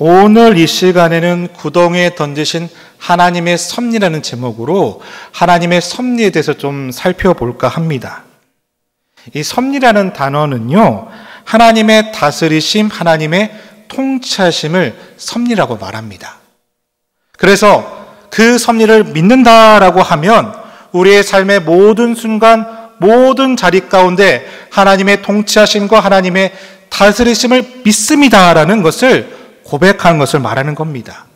오늘 이 시간에는 구덩이에 던지신 하나님의 섭리라는 제목으로 하나님의 섭리에 대해서 좀 살펴볼까 합니다. 이 섭리라는 단어는요, 하나님의 다스리심, 하나님의 통치하심을 섭리라고 말합니다. 그래서 그 섭리를 믿는다라고 하면 우리의 삶의 모든 순간, 모든 자리 가운데 하나님의 통치하심과 하나님의 다스리심을 믿습니다라는 것을 고백하는 것을 말하는 겁니다.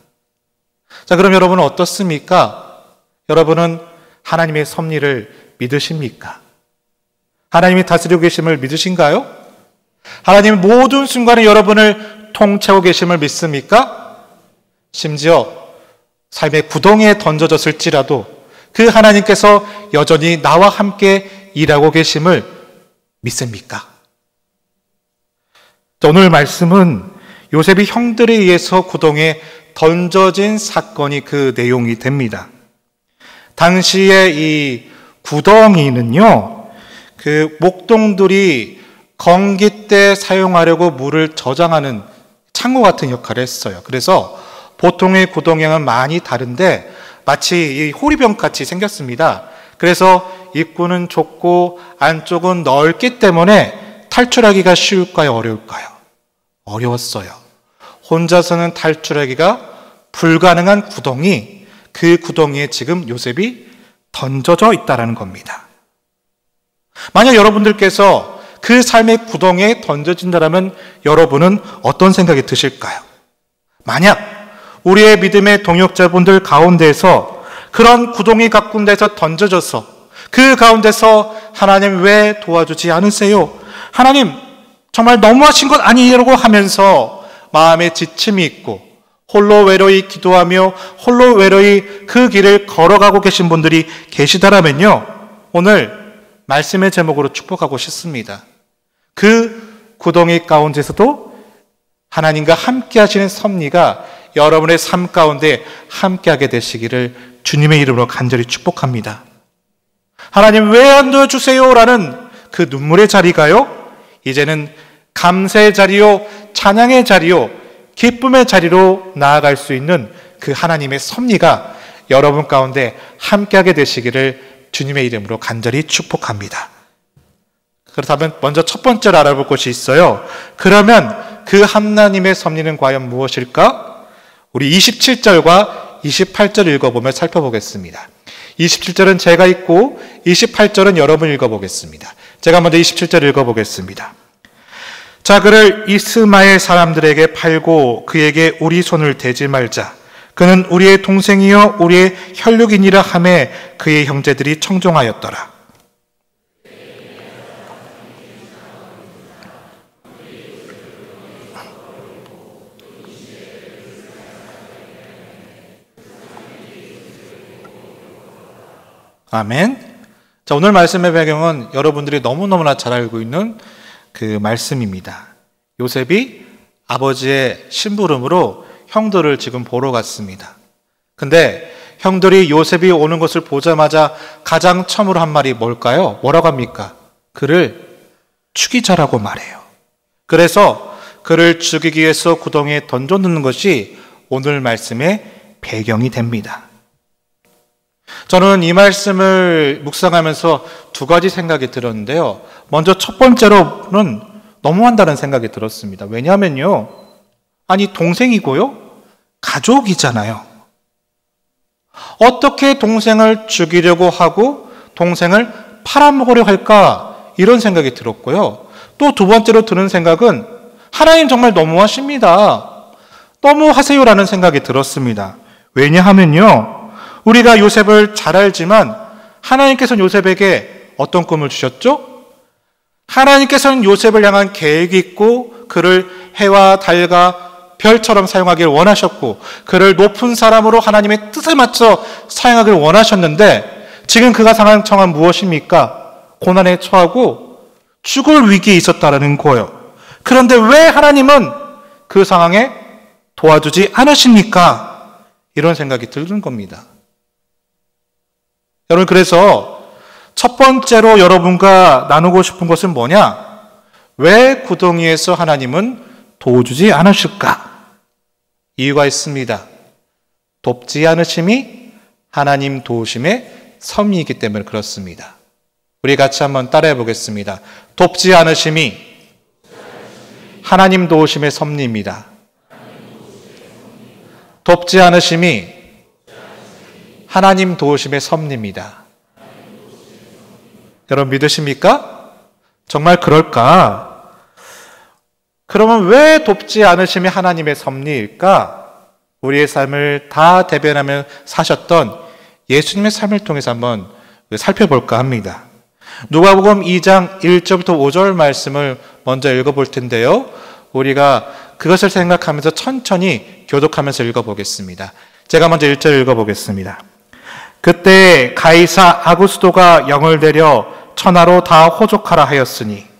자, 그럼 여러분은 어떻습니까? 여러분은 하나님의 섭리를 믿으십니까? 하나님이 다스리고 계심을 믿으신가요? 하나님의 모든 순간에 여러분을 통치하고 계심을 믿습니까? 심지어 삶의 구덩이에 던져졌을지라도 그 하나님께서 여전히 나와 함께 일하고 계심을 믿습니까? 오늘 말씀은 요셉이 형들에 의해서 구덩이에 던져진 사건이 그 내용이 됩니다. 당시에 이 구덩이는요, 그 목동들이 건기 때 사용하려고 물을 저장하는 창고 같은 역할을 했어요. 그래서 보통의 구덩이와는 많이 다른데 마치 이 호리병 같이 생겼습니다. 그래서 입구는 좁고 안쪽은 넓기 때문에 탈출하기가 쉬울까요? 어려울까요? 어려웠어요. 혼자서는 탈출하기가 불가능한 구덩이, 그 구덩이에 지금 요셉이 던져져 있다는 겁니다. 만약 여러분들께서 그 삶의 구덩이에 던져진다면 여러분은 어떤 생각이 드실까요? 만약 우리의 믿음의 동역자분들 가운데에서 그런 구덩이 같은 데서 던져져서 그 가운데서 하나님 왜 도와주지 않으세요? 하나님 정말 너무하신 것 아니라고 하면서 마음에 지침이 있고 홀로 외로이 기도하며 홀로 외로이 그 길을 걸어가고 계신 분들이 계시다라면요, 오늘 말씀의 제목으로 축복하고 싶습니다. 그 구덩이 가운데서도 하나님과 함께 하시는 섭리가 여러분의 삶 가운데 함께하게 되시기를 주님의 이름으로 간절히 축복합니다. 하나님 왜 안 도와주세요? 라는 그 눈물의 자리가요, 이제는 감사의 자리요, 찬양의 자리요, 기쁨의 자리로 나아갈 수 있는 그 하나님의 섭리가 여러분 가운데 함께하게 되시기를 주님의 이름으로 간절히 축복합니다. 그렇다면 먼저 첫 번째로 알아볼 것이 있어요. 그러면 그 하나님의 섭리는 과연 무엇일까? 우리 27절과 28절 읽어보며 살펴보겠습니다. 27절은 제가 읽고 28절은 여러분 읽어보겠습니다. 제가 먼저 27절 읽어보겠습니다. 자, 그를 이스마엘 사람들에게 팔고 그에게 우리 손을 대지 말자. 그는 우리의 동생이요 우리의 혈육이니라 하매 그의 형제들이 청종하였더라. 아멘. 자, 오늘 말씀의 배경은 여러분들이 너무너무나 잘 알고 있는 그 말씀입니다. 요셉이 아버지의 심부름으로 형들을 지금 보러 갔습니다. 근데 형들이 요셉이 오는 것을 보자마자 가장 처음으로 한 말이 뭘까요? 뭐라고 합니까? 그를 죽이자라고 말해요. 그래서 그를 죽이기 위해서 구덩이에 던져놓는 것이 오늘 말씀의 배경이 됩니다. 저는 이 말씀을 묵상하면서 두 가지 생각이 들었는데요. 먼저 첫 번째로는 너무한다는 생각이 들었습니다. 왜냐하면요, 아니 동생이고요, 가족이잖아요. 어떻게 동생을 죽이려고 하고 동생을 팔아먹으려 할까, 이런 생각이 들었고요. 또 두 번째로 드는 생각은 하나님 정말 너무하십니다. 너무하세요라는 생각이 들었습니다. 왜냐하면요, 우리가 요셉을 잘 알지만 하나님께서는 요셉에게 어떤 꿈을 주셨죠? 하나님께서는 요셉을 향한 계획이 있고 그를 해와 달과 별처럼 사용하기를 원하셨고 그를 높은 사람으로 하나님의 뜻에 맞춰 사용하기를 원하셨는데 지금 그가 상한 처한 무엇입니까? 고난에 처하고 죽을 위기에 있었다라는 거예요. 그런데 왜 하나님은 그 상황에 도와주지 않으십니까? 이런 생각이 드는 겁니다. 여러분, 그래서 첫 번째로 여러분과 나누고 싶은 것은 뭐냐? 왜 구덩이에서 하나님은 도와주지 않으실까? 이유가 있습니다. 돕지 않으심이 하나님 도우심의 섭리이기 때문에 그렇습니다. 우리 같이 한번 따라해 보겠습니다. 돕지 않으심이 하나님 도우심의 섭리입니다. 돕지 않으심이 하나님 도우심의 섭리입니다. 여러분 믿으십니까? 정말 그럴까? 그러면 왜 돕지 않으심이 하나님의 섭리일까? 우리의 삶을 다 대변하며 사셨던 예수님의 삶을 통해서 한번 살펴볼까 합니다. 누가복음 2장 1절부터 5절 말씀을 먼저 읽어볼 텐데요. 우리가 그것을 생각하면서 천천히 교독하면서 읽어보겠습니다. 제가 먼저 1절 읽어보겠습니다. 그때 가이사 아구스도가 영을 내려 천하로 다 호족하라 하였으니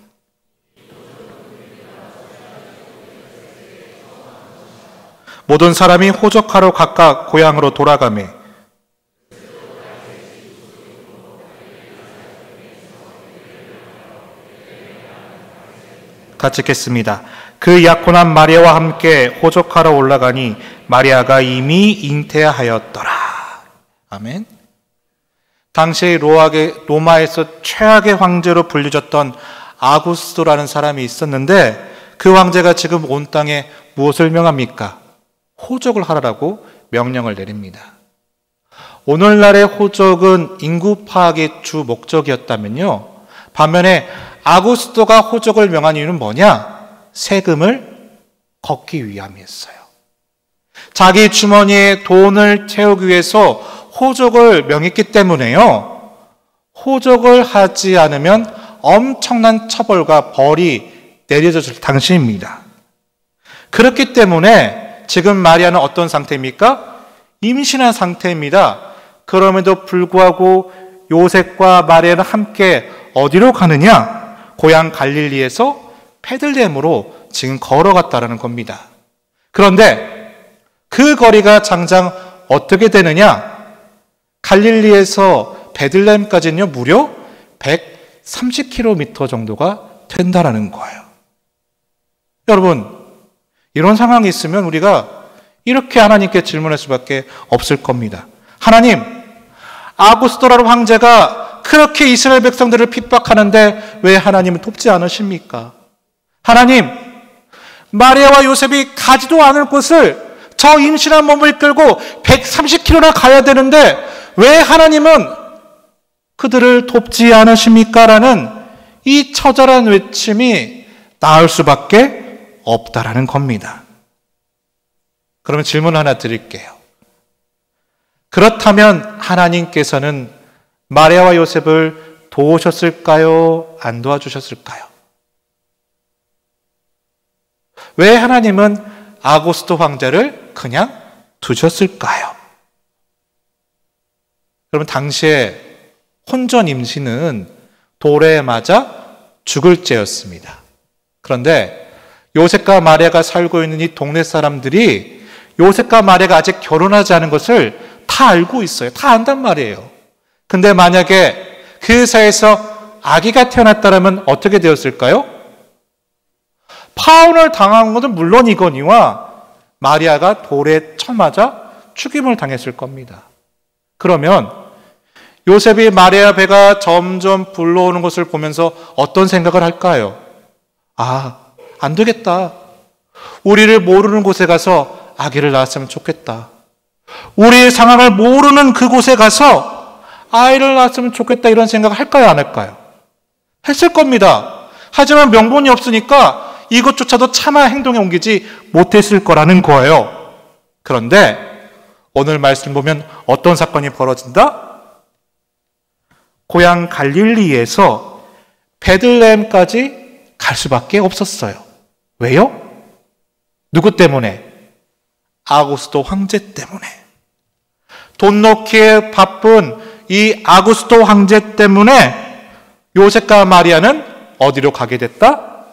모든 사람이 호족하러 각각 고향으로 돌아가매 같이 읽겠습니다. 그 약혼한 마리아와 함께 호족하러 올라가니 마리아가 이미 잉태하였더라. 아멘. 당시 로마에서 최악의 황제로 불리졌던 아구스토라는 사람이 있었는데 그 황제가 지금 온 땅에 무엇을 명합니까? 호족을 하라고 명령을 내립니다. 오늘날의 호족은 인구 파악의 주 목적이었다면요. 반면에 아구스토가 호족을 명한 이유는 뭐냐? 세금을 걷기 위함이었어요. 자기 주머니에 돈을 채우기 위해서 호족을 명했기 때문에요. 호족을 하지 않으면 엄청난 처벌과 벌이 내려졌을 당시입니다. 그렇기 때문에 지금 마리아는 어떤 상태입니까? 임신한 상태입니다. 그럼에도 불구하고 요셉과 마리아는 함께 어디로 가느냐? 고향 갈릴리에서 베들레헴으로 지금 걸어갔다라는 겁니다. 그런데 그 거리가 장장 어떻게 되느냐? 갈릴리에서 베들레헴까지는요 무려 130km 정도가 된다라는 거예요. 여러분 이런 상황이 있으면 우리가 이렇게 하나님께 질문할 수밖에 없을 겁니다. 하나님, 아구스토라는 황제가 그렇게 이스라엘 백성들을 핍박하는데 왜 하나님은 돕지 않으십니까? 하나님, 마리아와 요셉이 가지도 않을 곳을 저 임신한 몸을 끌고 130km나 가야 되는데 왜 하나님은 그들을 돕지 않으십니까? 라는 이 처절한 외침이 나올 수밖에 없다라는 겁니다. 그러면 질문 하나 드릴게요. 그렇다면 하나님께서는 마리아와 요셉을 도우셨을까요? 안 도와주셨을까요? 왜 하나님은 아구스토 황제를 그냥 두셨을까요? 여러분 당시에 혼전 임신은 돌에 맞아 죽을 죄였습니다. 그런데 요셉과 마리아가 살고 있는 이 동네 사람들이 요셉과 마리아가 아직 결혼하지 않은 것을 다 알고 있어요. 다 안단 말이에요. 근데 만약에 그 사이에서 아기가 태어났다면 어떻게 되었을까요? 파혼을 당한 것은 물론이거니와 마리아가 돌에 쳐맞아 죽임을 당했을 겁니다. 그러면 요셉이 마리아 배가 점점 불러오는 것을 보면서 어떤 생각을 할까요? 아, 안 되겠다. 우리를 모르는 곳에 가서 아기를 낳았으면 좋겠다. 우리의 상황을 모르는 그곳에 가서 아이를 낳았으면 좋겠다 이런 생각을 할까요? 안 할까요? 했을 겁니다. 하지만 명분이 없으니까 이것조차도 차마 행동에 옮기지 못했을 거라는 거예요. 그런데 오늘 말씀 보면 어떤 사건이 벌어진다? 고향 갈릴리에서 베들레헴까지 갈 수밖에 없었어요. 왜요? 누구 때문에? 아구스토 황제 때문에. 돈 놓기에 바쁜 이 아구스토 황제 때문에 요셉과 마리아는 어디로 가게 됐다?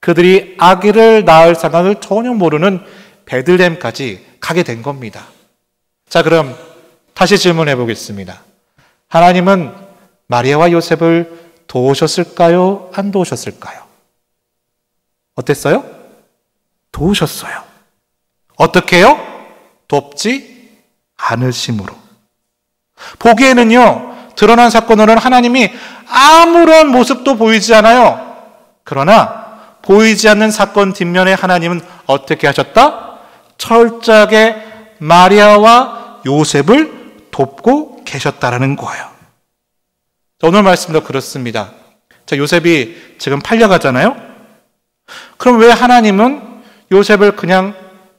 그들이 아기를 낳을 상황을 전혀 모르는 베들레헴까지 가게 된 겁니다. 자, 그럼 다시 질문해 보겠습니다. 하나님은 마리아와 요셉을 도우셨을까요? 안 도우셨을까요? 어땠어요? 도우셨어요. 어떻게 해요? 돕지 않으심으로. 보기에는요, 드러난 사건으로는 하나님이 아무런 모습도 보이지 않아요. 그러나 보이지 않는 사건 뒷면에 하나님은 어떻게 하셨다? 철저하게 마리아와 요셉을 돕고 계셨다라는 거예요. 오늘 말씀도 그렇습니다. 자, 요셉이 지금 팔려가잖아요? 그럼 왜 하나님은 요셉을 그냥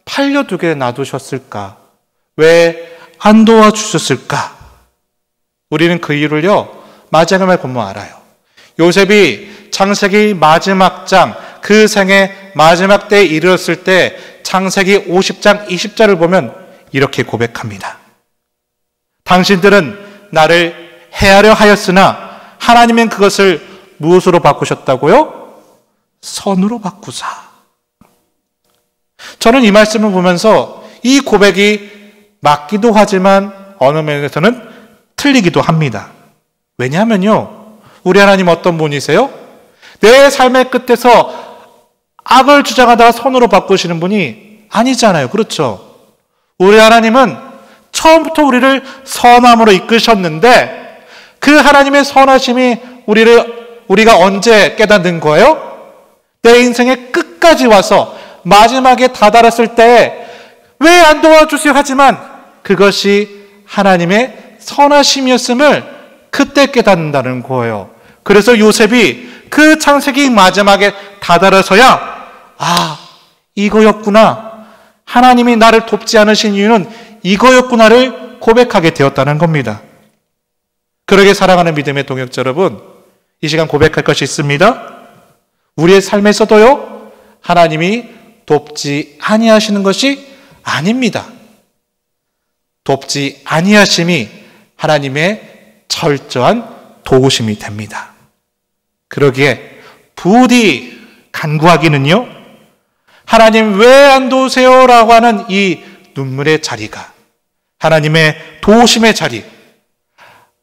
팔려두게 놔두셨을까? 왜 안 도와주셨을까? 우리는 그 이유를요, 마지막에 보면 알아요. 요셉이 창세기 마지막 장, 그 생의 마지막 때에 이르렀을 때 창세기 50장 20절을 보면 이렇게 고백합니다. 당신들은 나를 해하려 하였으나 하나님은 그것을 무엇으로 바꾸셨다고요? 선으로 바꾸사. 저는 이 말씀을 보면서 이 고백이 맞기도 하지만 어느 면에서는 틀리기도 합니다. 왜냐하면요, 우리 하나님 어떤 분이세요? 내 삶의 끝에서 악을 주장하다가 선으로 바꾸시는 분이 아니잖아요. 그렇죠? 우리 하나님은 처음부터 우리를 선함으로 이끄셨는데 그 하나님의 선하심이 우리가 언제 깨닫는 거예요? 내 인생의 끝까지 와서 마지막에 다다랐을 때 왜 안 도와주세요 하지만 그것이 하나님의 선하심이었음을 그때 깨닫는다는 거예요. 그래서 요셉이 그 창세기 마지막에 다다라서야 이거였구나, 하나님이 나를 돕지 않으신 이유는 이거였구나를 고백하게 되었다는 겁니다. 그러게 사랑하는 믿음의 동역자 여러분, 이 시간 고백할 것이 있습니다. 우리의 삶에서도요, 하나님이 돕지 아니하시는 것이 아닙니다. 돕지 아니하심이 하나님의 철저한 도우심이 됩니다. 그러기에 부디 간구하기는요, 하나님 왜 안 도우세요? 라고 하는 이 눈물의 자리가 하나님의 도우심의 자리,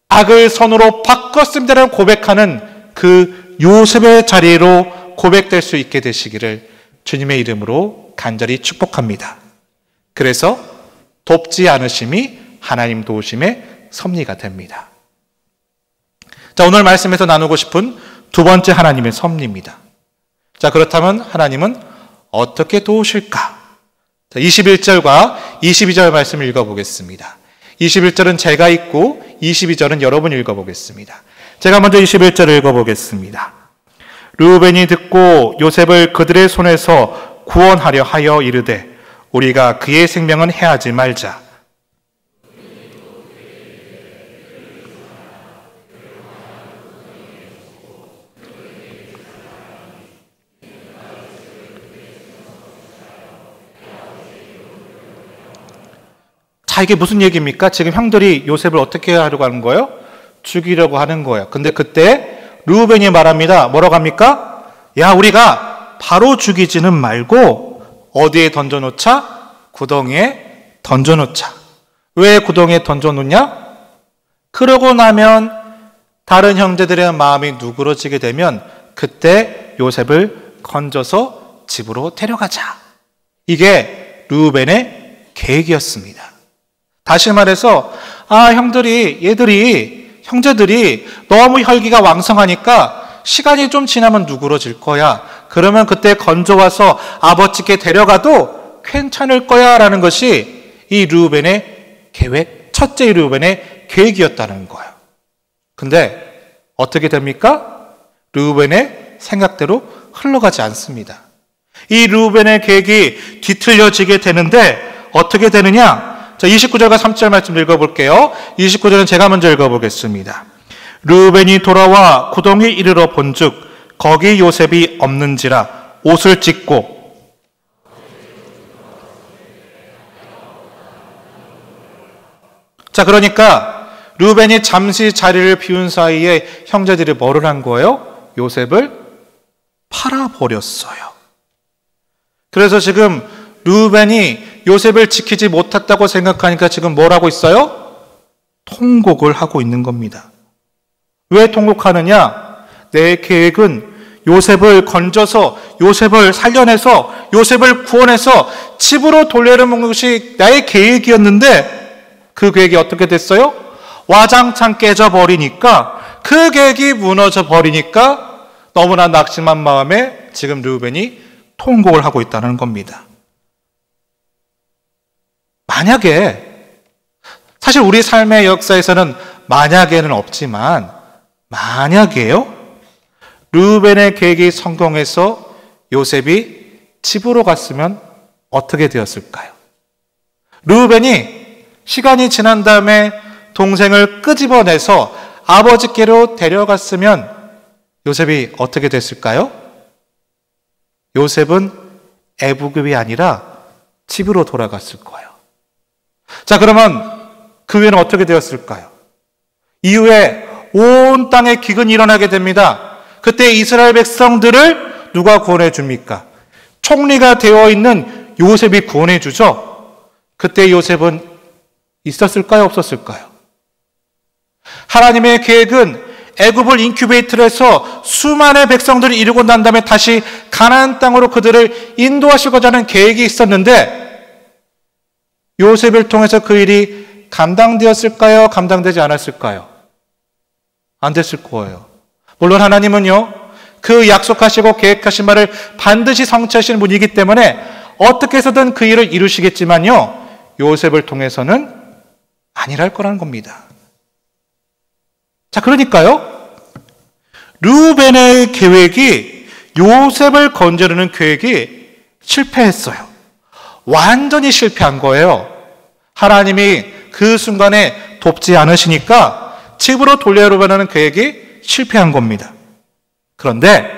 악을 선으로 바꿨습니다라고 고백하는 그 요셉의 자리로 고백될 수 있게 되시기를 주님의 이름으로 간절히 축복합니다. 그래서 돕지 않으심이 하나님 도우심의 섭리가 됩니다. 자, 오늘 말씀에서 나누고 싶은 두 번째 하나님의 섭리입니다. 자, 그렇다면 하나님은 어떻게 도우실까? 자, 21절과 22절 말씀을 읽어보겠습니다. 21절은 제가 읽고 22절은 여러분이 읽어보겠습니다. 제가 먼저 21절을 읽어보겠습니다. 르우벤이 듣고 요셉을 그들의 손에서 구원하려 하여 이르되 우리가 그의 생명은 해하지 말자. 자, 이게 무슨 얘기입니까? 지금 형들이 요셉을 어떻게 하려고 하는 거예요? 죽이려고 하는 거예요. 근데 그때 르우벤이 말합니다. 뭐라고 합니까? 야, 우리가 바로 죽이지는 말고 어디에 던져놓자? 구덩이에 던져놓자. 왜 구덩이에 던져놓냐? 그러고 나면 다른 형제들의 마음이 누그러지게 되면 그때 요셉을 건져서 집으로 데려가자. 이게 르우벤의 계획이었습니다. 다시 말해서 형제들이 너무 혈기가 왕성하니까 시간이 좀 지나면 누그러질 거야. 그러면 그때 건져와서 아버지께 데려가도 괜찮을 거야 라는 것이 이 르우벤의 계획, 첫째 르우벤의 계획이었다는 거예요. 근데 어떻게 됩니까? 르우벤의 생각대로 흘러가지 않습니다. 이 르우벤의 계획이 뒤틀려지게 되는데 어떻게 되느냐? 자, 29절과 30절 말씀 읽어볼게요. 29절은 제가 먼저 읽어보겠습니다. 르우벤이 돌아와 구덩이 이르러 본즉 거기 요셉이 없는지라 옷을 찢고 자, 그러니까 르우벤이 잠시 자리를 비운 사이에 형제들이 뭐를 한 거예요? 요셉을 팔아버렸어요. 그래서 지금 르우벤이 요셉을 지키지 못했다고 생각하니까 지금 뭘 하고 있어요? 통곡을 하고 있는 겁니다. 왜 통곡하느냐? 내 계획은 요셉을 건져서 요셉을 살려내서 요셉을 구원해서 집으로 돌려놓는 것이 나의 계획이었는데 그 계획이 어떻게 됐어요? 와장창 깨져버리니까, 그 계획이 무너져 버리니까 너무나 낙심한 마음에 지금 르우벤이 통곡을 하고 있다는 겁니다. 만약에, 사실 우리 삶의 역사에서는 만약에는 없지만, 만약에요, 르우벤의 계획이 성공해서 요셉이 집으로 갔으면 어떻게 되었을까요? 르우벤이 시간이 지난 다음에 동생을 끄집어내서 아버지께로 데려갔으면 요셉이 어떻게 됐을까요? 요셉은 애부급이 아니라 집으로 돌아갔을 거예요. 자, 그러면 그 후에는 어떻게 되었을까요? 이후에 온 땅에 기근이 일어나게 됩니다. 그때 이스라엘 백성들을 누가 구원해 줍니까? 총리가 되어 있는 요셉이 구원해 주죠. 그때 요셉은 있었을까요? 없었을까요? 하나님의 계획은 애굽을 인큐베이트를 해서 수많은 백성들을 이루고 난 다음에 다시 가나안 땅으로 그들을 인도하시고자 하는 계획이 있었는데 요셉을 통해서 그 일이 감당되었을까요? 감당되지 않았을까요? 안 됐을 거예요. 물론 하나님은요, 그 약속하시고 계획하신 말을 반드시 성취하시는 분이기 때문에 어떻게 해서든 그 일을 이루시겠지만요, 요셉을 통해서는 아니랄 거라는 겁니다. 자, 그러니까요, 르우벤의 계획이, 요셉을 건져내는 계획이 실패했어요. 완전히 실패한 거예요. 하나님이 그 순간에 돕지 않으시니까 집으로 돌려보내는 계획이 실패한 겁니다. 그런데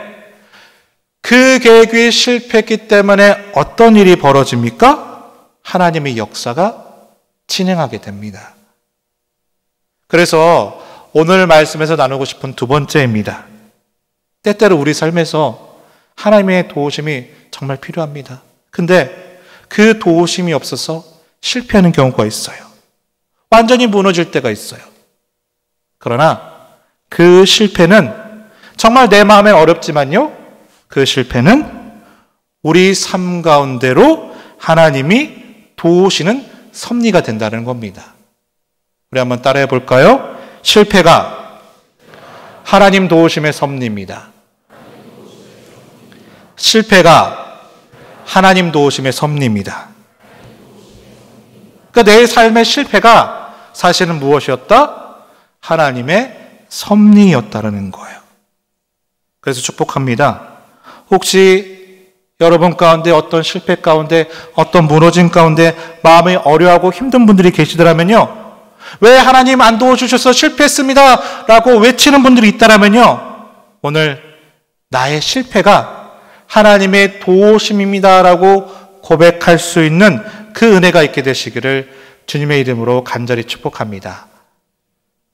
그 계획이 실패했기 때문에 어떤 일이 벌어집니까? 하나님의 역사가 진행하게 됩니다. 그래서 오늘 말씀에서 나누고 싶은 두 번째입니다. 때때로 우리 삶에서 하나님의 도우심이 정말 필요합니다. 근데 그 도우심이 없어서 실패하는 경우가 있어요. 완전히 무너질 때가 있어요. 그러나 그 실패는 정말 내 마음에 어렵지만요, 그 실패는 우리 삶 가운데로 하나님이 도우시는 섭리가 된다는 겁니다. 우리 한번 따라해 볼까요? 실패가 하나님 도우심의 섭리입니다. 실패가 하나님 도우심의 섭리입니다. 그러니까 내 삶의 실패가 사실은 무엇이었다? 하나님의 섭리였다라는 거예요. 그래서 축복합니다. 혹시 여러분 가운데 어떤 실패 가운데, 어떤 무너짐 가운데 마음이 어려워하고 힘든 분들이 계시더라면요, 왜 하나님 안 도와주셔서 실패했습니다 라고 외치는 분들이 있다라면요, 오늘 나의 실패가 하나님의 도우심입니다 라고 고백할 수 있는 그 은혜가 있게 되시기를 주님의 이름으로 간절히 축복합니다.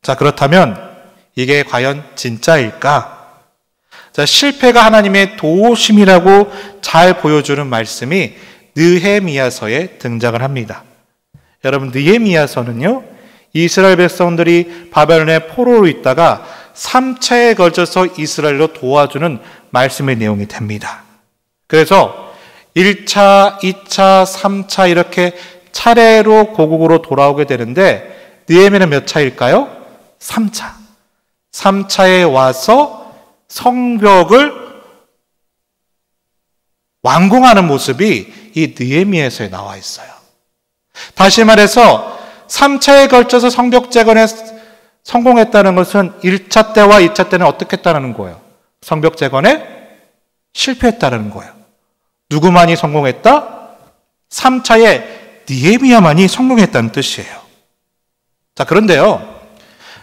자, 그렇다면 이게 과연 진짜일까? 자, 실패가 하나님의 도우심이라고 잘 보여주는 말씀이 느헤미야서에 등장을 합니다. 여러분, 느헤미야서는요, 이스라엘 백성들이 바벨론의 포로로 있다가 3차에 걸쳐서 이스라엘로 도와주는 말씀의 내용이 됩니다. 그래서 1차, 2차, 3차 이렇게 차례로 고국으로 돌아오게 되는데 느헤미야는 몇 차일까요? 3차. 3차에 와서 성벽을 완공하는 모습이 이 느헤미야서에 나와 있어요. 다시 말해서 3차에 걸쳐서 성벽 재건에 성공했다는 것은 1차 때와 2차 때는 어떻게 했다는 거예요? 성벽 재건에 실패했다는 거예요. 누구만이 성공했다? 3차에 느헤미야만이 성공했다는 뜻이에요. 자, 그런데요,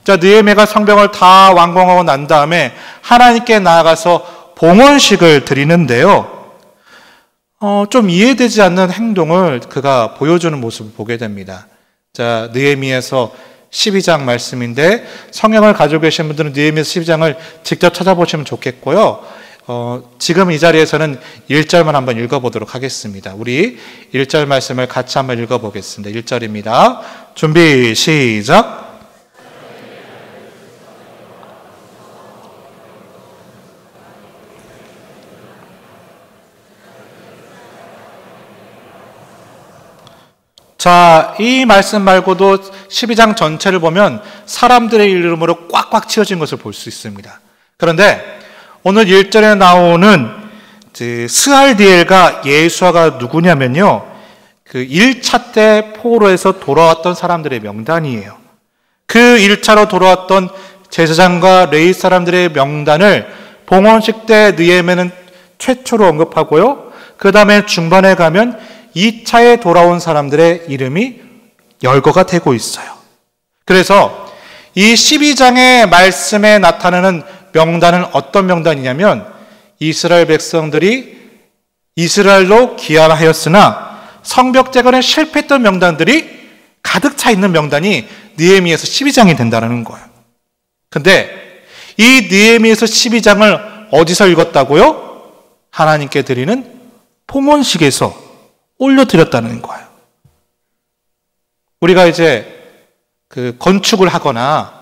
자, 느헤미야가 성벽을 다 완공하고 난 다음에 하나님께 나아가서 봉헌식을 드리는데요, 좀 이해되지 않는 행동을 그가 보여주는 모습을 보게 됩니다. 자, 느헤미야서 12장 말씀인데 성경을 가지고 계신 분들은 느헤미야서 12장을 직접 찾아보시면 좋겠고요. 지금 이 자리에서는 1절만 한번 읽어보도록 하겠습니다. 우리 1절 말씀을 같이 한번 읽어보겠습니다. 1절입니다. 준비, 시작. 자, 이 말씀 말고도 12장 전체를 보면 사람들의 이름으로 꽉꽉 채워진 것을 볼 수 있습니다. 그런데 오늘 1절에 나오는 스알디엘과 예수아가 누구냐면요, 그 1차 때 포로에서 돌아왔던 사람들의 명단이에요. 그 1차로 돌아왔던 제사장과 레위 사람들의 명단을 봉헌식 때 느헤미야는 최초로 언급하고요, 그 다음에 중반에 가면 2차에 돌아온 사람들의 이름이 열거가 되고 있어요. 그래서 이 12장의 말씀에 나타나는 명단은 어떤 명단이냐면, 이스라엘 백성들이 이스라엘로 귀환하였으나 성벽 재건에 실패했던 명단들이 가득 차 있는 명단이 느헤미야서 12장이 된다는 거예요. 근데 이 느헤미야서 12장을 어디서 읽었다고요? 하나님께 드리는 봉헌식에서 올려드렸다는 거예요. 우리가 이제 그 건축을 하거나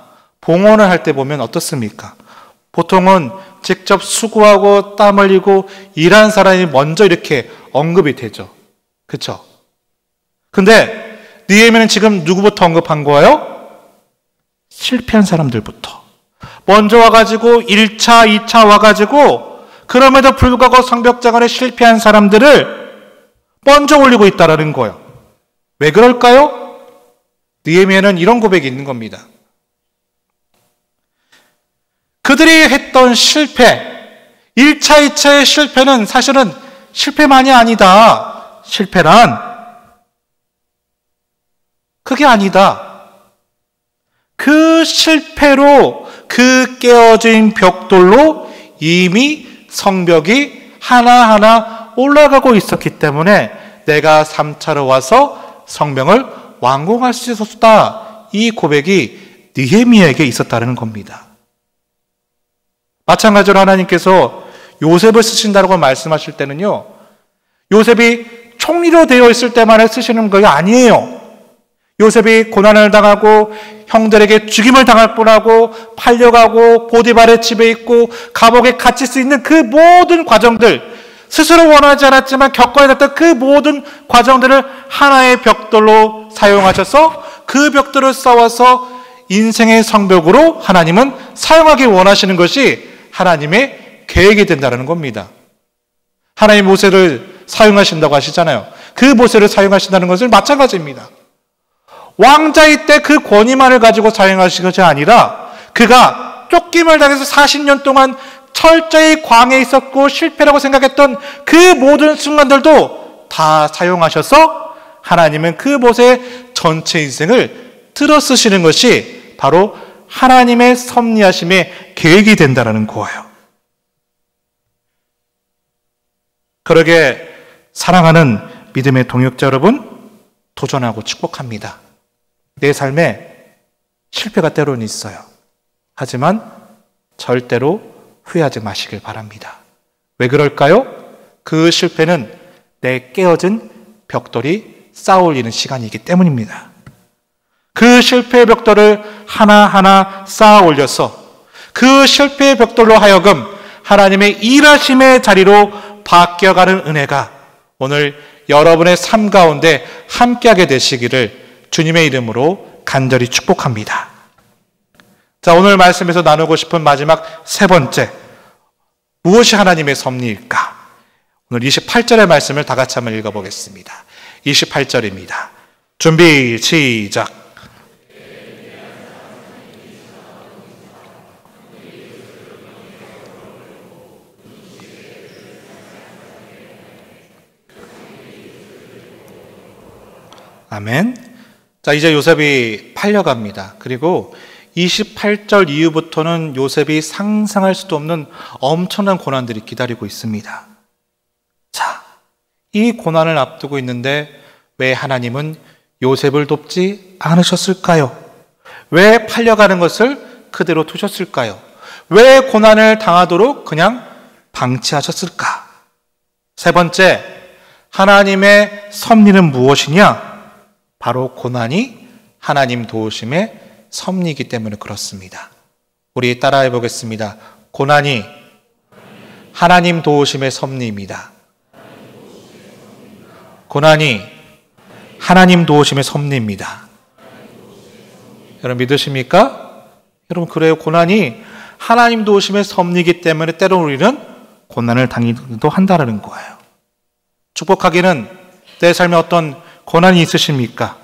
봉헌을 할 때 보면 어떻습니까? 보통은 직접 수고하고 땀 흘리고 일한 사람이 먼저 이렇게 언급이 되죠. 그렇죠? 근데 느헤미야는 지금 누구부터 언급한 거예요? 실패한 사람들부터. 먼저 와가지고 1차, 2차 와가지고 그럼에도 불구하고 성벽 재건에 실패한 사람들을 먼저 올리고 있다라는 거예요. 왜 그럴까요? 느헤미야는 이런 고백이 있는 겁니다. 그들이 했던 실패, 1차, 2차의 실패는 사실은 실패만이 아니다. 실패란 그게 아니다. 그 실패로, 그 깨어진 벽돌로 이미 성벽이 하나하나 올라가고 있었기 때문에 내가 3차로 와서 성벽을 완공할 수 있었다. 이 고백이 느헤미야에게 있었다는 겁니다. 마찬가지로 하나님께서 요셉을 쓰신다고 말씀하실 때는요, 요셉이 총리로 되어 있을 때만 쓰시는 거 아니에요. 요셉이 고난을 당하고 형들에게 죽임을 당할 뻔하고 팔려가고 보디발의 집에 있고 감옥에 갇힐 수 있는 그 모든 과정들, 스스로 원하지 않았지만 겪어야 했던 그 모든 과정들을 하나의 벽돌로 사용하셔서 그 벽돌을 쌓아서 인생의 성벽으로 하나님은 사용하기 원하시는 것이 하나님의 계획이 된다는 겁니다. 하나님 모세를 사용하신다고 하시잖아요. 그 모세를 사용하신다는 것은 마찬가지입니다. 왕자일 때 그 권위만을 가지고 사용하신 것이 아니라 그가 쫓김을 당해서 40년 동안 철저히 광해에 있었고 실패라고 생각했던 그 모든 순간들도 다 사용하셔서 하나님은 그 모세의 전체 인생을 들어 쓰시는 것이 바로 하나님의 섭리하심의 계획이 된다는 거예요. 그러게 사랑하는 믿음의 동역자 여러분, 도전하고 축복합니다. 내 삶에 실패가 때로는 있어요. 하지만 절대로 후회하지 마시길 바랍니다. 왜 그럴까요? 그 실패는 내 깨어진 벽돌이 쌓아 올리는 시간이기 때문입니다. 그 실패의 벽돌을 하나하나 쌓아 올려서 그 실패의 벽돌로 하여금 하나님의 일하심의 자리로 바뀌어가는 은혜가 오늘 여러분의 삶 가운데 함께하게 되시기를 주님의 이름으로 간절히 축복합니다. 자, 오늘 말씀에서 나누고 싶은 마지막 세 번째, 무엇이 하나님의 섭리일까? 오늘 28절의 말씀을 다 같이 한번 읽어보겠습니다. 28절입니다. 준비, 시작. 아멘. 자, 이제 요셉이 팔려갑니다. 그리고 28절 이후부터는 요셉이 상상할 수도 없는 엄청난 고난들이 기다리고 있습니다. 자, 이 고난을 앞두고 있는데 왜 하나님은 요셉을 돕지 않으셨을까요? 왜 팔려가는 것을 그대로 두셨을까요? 왜 고난을 당하도록 그냥 방치하셨을까? 세 번째, 하나님의 섭리는 무엇이냐? 바로 고난이 하나님 도우심의 섭리이기 때문에 그렇습니다. 우리 따라해 보겠습니다. 고난이 하나님 도우심의 섭리입니다. 고난이 하나님 도우심의 섭리입니다. 여러분 믿으십니까? 여러분 그래요. 고난이 하나님 도우심의 섭리이기 때문에 때로 우리는 고난을 당하기도 한다는 거예요. 축복하기는 내 삶에 어떤 고난이 있으십니까?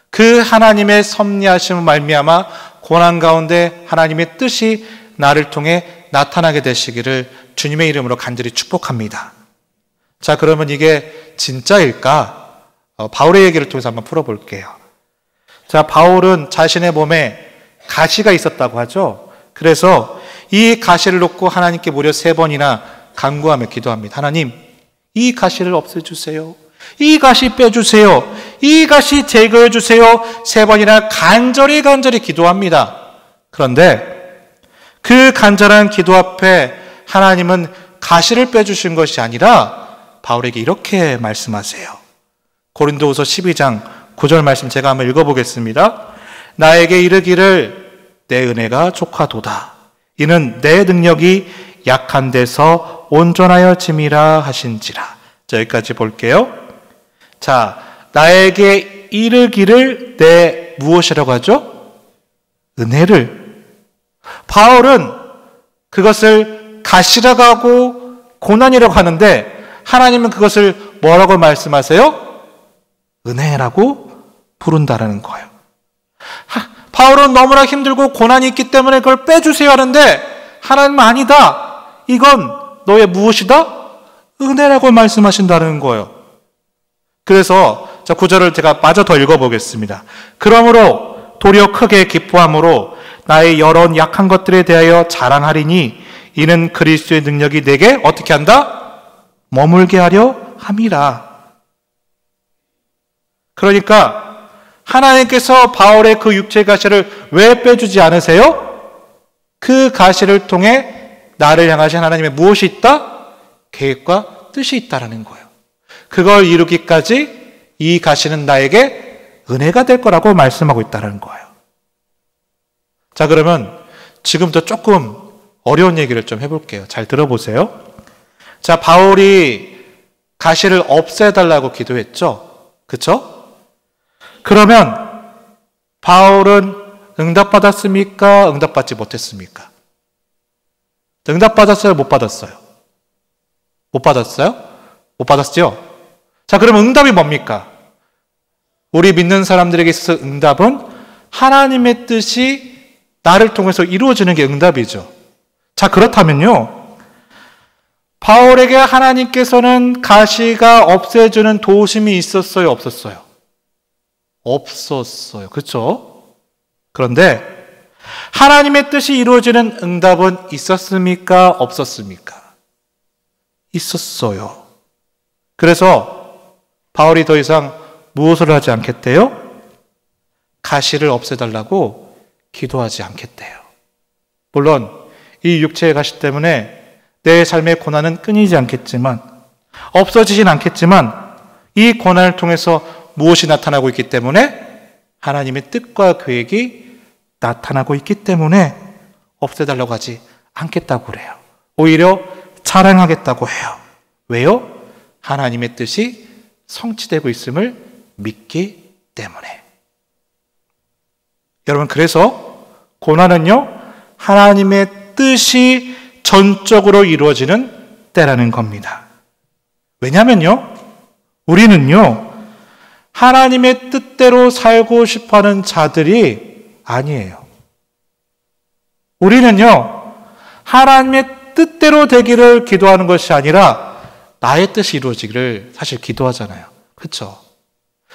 그 하나님의 섭리하심을 말미암아 고난 가운데 하나님의 뜻이 나를 통해 나타나게 되시기를 주님의 이름으로 간절히 축복합니다. 자, 그러면 이게 진짜일까? 바울의 얘기를 통해서 한번 풀어볼게요. 자, 바울은 자신의 몸에 가시가 있었다고 하죠. 그래서 이 가시를 놓고 하나님께 무려 3번이나 간구하며 기도합니다. 하나님, 이 가시를 없애주세요. 이 가시 빼주세요. 이 가시 제거해주세요. 3번이나 간절히 기도합니다. 그런데 그 간절한 기도 앞에 하나님은 가시를 빼주신 것이 아니라 바울에게 이렇게 말씀하세요. 고린도후서 12장 9절 말씀 제가 한번 읽어보겠습니다. 나에게 이르기를 내 은혜가 족하도다. 이는 내 능력이 약한 데서 온전하여 짐이라 하신지라. 자, 여기까지 볼게요. 자, 나에게 이르기를 내 무엇이라고 하죠? 은혜를. 바울은 그것을 가시라고 하고 고난이라고 하는데 하나님은 그것을 뭐라고 말씀하세요? 은혜라고 부른다라는 거예요. 바울은 너무나 힘들고 고난이 있기 때문에 그걸 빼주세요 하는데 하나님은 아니다. 이건 너의 무엇이다? 은혜라고 말씀하신다는 거예요. 그래서 9절을 제가 마저 더 읽어보겠습니다. 그러므로 도리어 크게 기뻐함으로 나의 여러 약한 것들에 대하여 자랑하리니 이는 그리스도의 능력이 내게 어떻게 한다? 머물게 하려 함이라. 그러니까 하나님께서 바울의 그 육체의 가시를 왜 빼주지 않으세요? 그 가시를 통해 나를 향하신 하나님의 무엇이 있다? 계획과 뜻이 있다라는 거예요. 그걸 이루기까지 이 가시는 나에게 은혜가 될 거라고 말씀하고 있다는 거예요. 자, 그러면 지금부터 조금 어려운 얘기를 좀 해볼게요. 잘 들어보세요. 자, 바울이 가시를 없애달라고 기도했죠. 그쵸? 그러면 바울은 응답받았습니까? 응답받지 못했습니까? 응답받았어요? 못 받았어요? 못 받았어요? 못 받았죠? 자, 그러면 응답이 뭡니까? 우리 믿는 사람들에게 있어서 응답은 하나님의 뜻이 나를 통해서 이루어지는 게 응답이죠. 자, 그렇다면요, 바울에게 하나님께서는 가시가 없애주는 도우심이 있었어요? 없었어요? 없었어요. 그렇죠? 그런데 하나님의 뜻이 이루어지는 응답은 있었습니까? 없었습니까? 있었어요. 그래서 바울이 더 이상 무엇을 하지 않겠대요? 가시를 없애달라고 기도하지 않겠대요. 물론 이 육체의 가시 때문에 내 삶의 고난은 끊이지 않겠지만, 없어지진 않겠지만, 이 고난을 통해서 무엇이 나타나고 있기 때문에 하나님의 뜻과 계획이 나타나고 있기 때문에 없애달라고 하지 않겠다고 그래요. 오히려 자랑하겠다고 해요. 왜요? 하나님의 뜻이 성취되고 있음을 믿기 때문에. 여러분, 그래서 고난은요, 하나님의 뜻이 전적으로 이루어지는 때라는 겁니다. 왜냐면요, 우리는요, 하나님의 뜻대로 살고 싶어하는 자들이 아니에요. 우리는요, 하나님의 뜻대로 되기를 기도하는 것이 아니라 나의 뜻이 이루어지기를 사실 기도하잖아요. 그렇죠?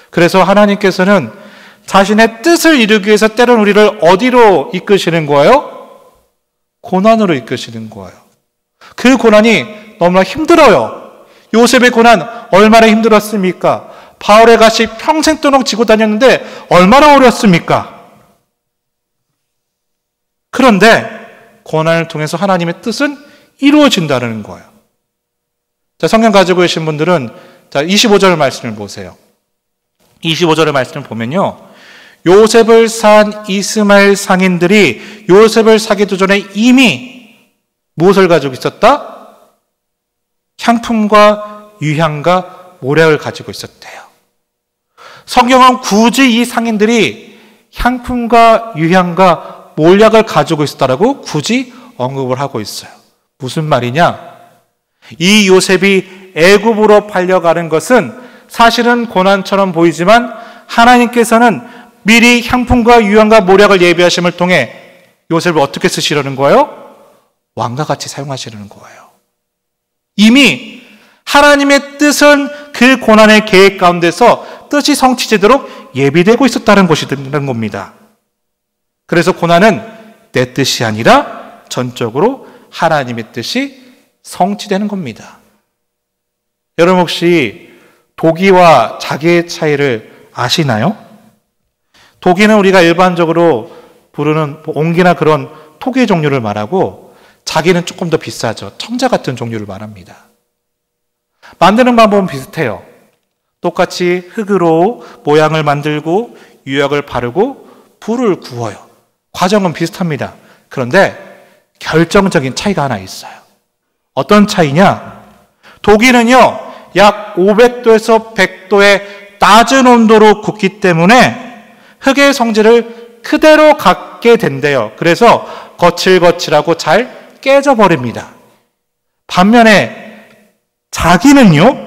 그래서 하나님께서는 자신의 뜻을 이루기 위해서 때로는 우리를 어디로 이끄시는 거예요? 고난으로 이끄시는 거예요. 그 고난이 너무나 힘들어요. 요셉의 고난 얼마나 힘들었습니까? 바울의 가시 평생 도록 지고 다녔는데 얼마나 어려웠습니까? 그런데 고난을 통해서 하나님의 뜻은 이루어진다는 거예요. 자, 성경 가지고 계신 분들은 자, 25절 말씀을 보세요. 25절의 말씀을 보면요, 요셉을 산 이스마엘 상인들이 요셉을 사기도 전에 이미 무엇을 가지고 있었다? 향품과 유향과 모략을 가지고 있었대요. 성경은 굳이 이 상인들이 향품과 유향과 몰약을 가지고 있었다라고 굳이 언급을 하고 있어요. 무슨 말이냐? 이 요셉이 애굽으로 팔려가는 것은 사실은 고난처럼 보이지만 하나님께서는 미리 향품과 유향과 몰약을 예비하심을 통해 요셉을 어떻게 쓰시려는 거예요? 왕과 같이 사용하시려는 거예요. 이미 하나님의 뜻은 그 고난의 계획 가운데서 뜻이 성취되도록 예비되고 있었다는 것이라는 겁니다. 그래서 고난은 내 뜻이 아니라 전적으로 하나님의 뜻이 성취되는 겁니다. 여러분 혹시 도기와 자기의 차이를 아시나요? 도기는 우리가 일반적으로 부르는 옹기나 그런 토기 종류를 말하고, 자기는 조금 더 비싸죠. 청자 같은 종류를 말합니다. 만드는 방법은 비슷해요. 똑같이 흙으로 모양을 만들고 유약을 바르고 불을 구워요. 과정은 비슷합니다. 그런데 결정적인 차이가 하나 있어요. 어떤 차이냐? 도기는요, 약 500도에서 100도의 낮은 온도로 굽기 때문에 흙의 성질을 그대로 갖게 된대요. 그래서 거칠거칠하고 잘 깨져버립니다. 반면에 자기는요,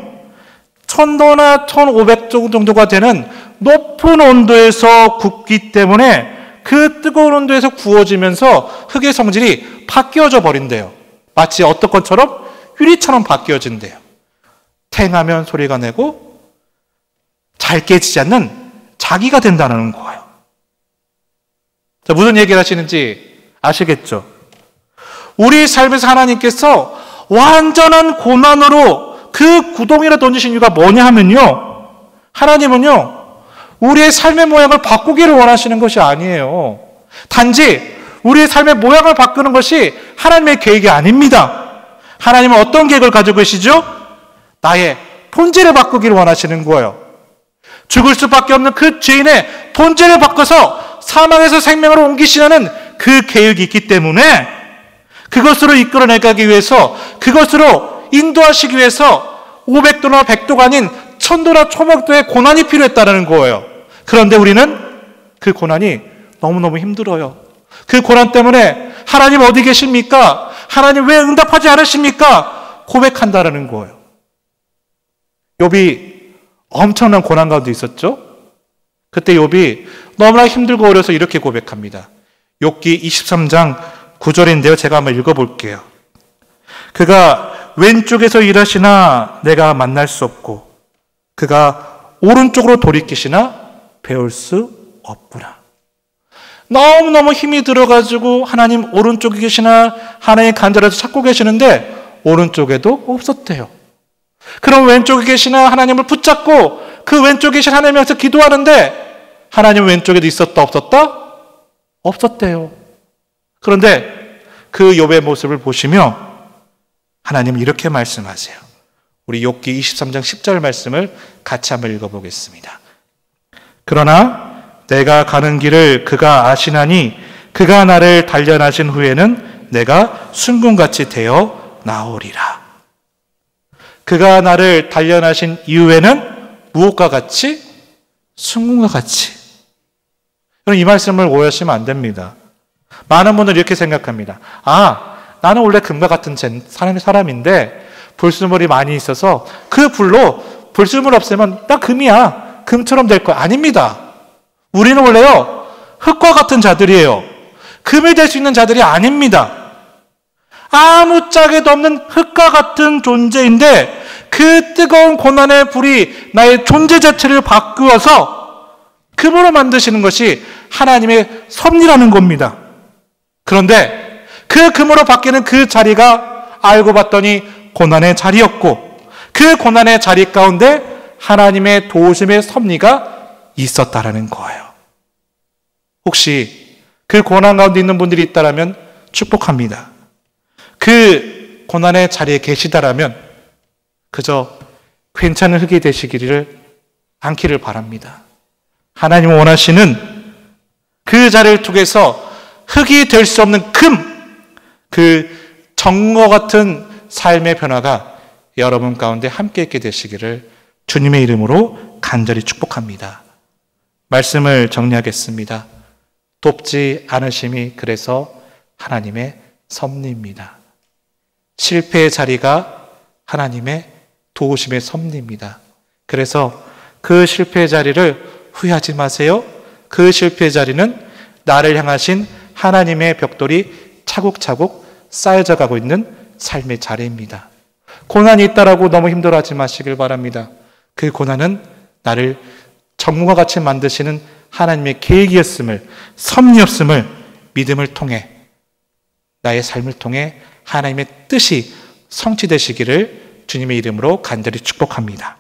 1000도나 1500도 정도가 되는 높은 온도에서 굽기 때문에 그 뜨거운 온도에서 구워지면서 흙의 성질이 바뀌어져 버린대요. 마치 어떤 것처럼 유리처럼 바뀌어진대요. 탱하면 소리가 내고 잘 깨지지 않는 자기가 된다는 거예요. 자, 무슨 얘기를 하시는지 아시겠죠? 우리 삶에서 하나님께서 완전한 고난으로 그 구덩이를 던지신 이유가 뭐냐 하면요, 하나님은요, 우리의 삶의 모양을 바꾸기를 원하시는 것이 아니에요. 단지 우리의 삶의 모양을 바꾸는 것이 하나님의 계획이 아닙니다. 하나님은 어떤 계획을 가지고 계시죠? 나의 본질을 바꾸기를 원하시는 거예요. 죽을 수밖에 없는 그 죄인의 본질을 바꿔서 사망에서 생명으로 옮기시려는 그 계획이 있기 때문에 그것으로 이끌어내가기 위해서, 그것으로 인도하시기 위해서 500도나 100도가 아닌 1000도나 1500도의 고난이 필요했다는 거예요. 그런데 우리는 그 고난이 너무너무 힘들어요. 그 고난 때문에 하나님 어디 계십니까? 하나님 왜 응답하지 않으십니까? 고백한다는 거예요. 욥이 엄청난 고난 가운데 있었죠. 그때 욥이 너무나 힘들고 어려서 이렇게 고백합니다. 욥기 23장 9절인데요. 제가 한번 읽어볼게요. 그가 왼쪽에서 일하시나 내가 만날 수 없고 그가 오른쪽으로 돌이키시나 배울 수 없구나. 너무너무 힘이 들어가지고 하나님 오른쪽에 계시나 하나님 간절해서 찾고 계시는데 오른쪽에도 없었대요. 그럼 왼쪽에 계시나 하나님을 붙잡고 그 왼쪽에 계신 하나님에서 기도하는데 하나님 왼쪽에도 있었다 없었다? 없었대요. 그런데 그 욥의 모습을 보시며 하나님은 이렇게 말씀하세요. 우리 욥기 23장 10절 말씀을 같이 한번 읽어보겠습니다. 그러나 내가 가는 길을 그가 아시나니 그가 나를 단련하신 후에는 내가 순금같이 되어 나오리라. 그가 나를 단련하신 이후에는 무엇과 같이? 순금과 같이. 이 말씀을 오해하시면 안 됩니다. 많은 분들이 이렇게 생각합니다. 나는 원래 금과 같은 사람인데 불순물이 많이 있어서 그 불로 불순물 없애면 나 금이야. 금처럼 될 거야. 아닙니다. 우리는 원래요, 흙과 같은 자들이에요. 금이 될 수 있는 자들이 아닙니다. 아무짝에도 없는 흙과 같은 존재인데 그 뜨거운 고난의 불이 나의 존재 자체를 바꾸어서 금으로 만드시는 것이 하나님의 섭리라는 겁니다. 그런데 그 금으로 바뀌는 그 자리가 알고 봤더니 고난의 자리였고 그 고난의 자리 가운데 하나님의 도우심의 섭리가 있었다라는 거예요. 혹시 그 고난 가운데 있는 분들이 있다라면 축복합니다. 그 고난의 자리에 계시다라면 그저 괜찮은 흙이 되시기를 않기를 바랍니다. 하나님 원하시는 그 자리를 통해서 흙이 될 수 없는 금, 그 정거 같은 삶의 변화가 여러분 가운데 함께 있게 되시기를 주님의 이름으로 간절히 축복합니다. 말씀을 정리하겠습니다. 돕지 않으심이 그래서 하나님의 섭리입니다. 실패의 자리가 하나님의 도우심의 섭리입니다. 그래서 그 실패의 자리를 후회하지 마세요. 그 실패의 자리는 나를 향하신 하나님의 벽돌이 차곡차곡 쌓여져 가고 있는 삶의 자리입니다. 고난이 있다라고 너무 힘들어하지 마시길 바랍니다. 그 고난은 나를 전문가 같이 만드시는 하나님의 계획이었음을, 섭리였음을 믿음을 통해, 나의 삶을 통해 하나님의 뜻이 성취되시기를 주님의 이름으로 간절히 축복합니다.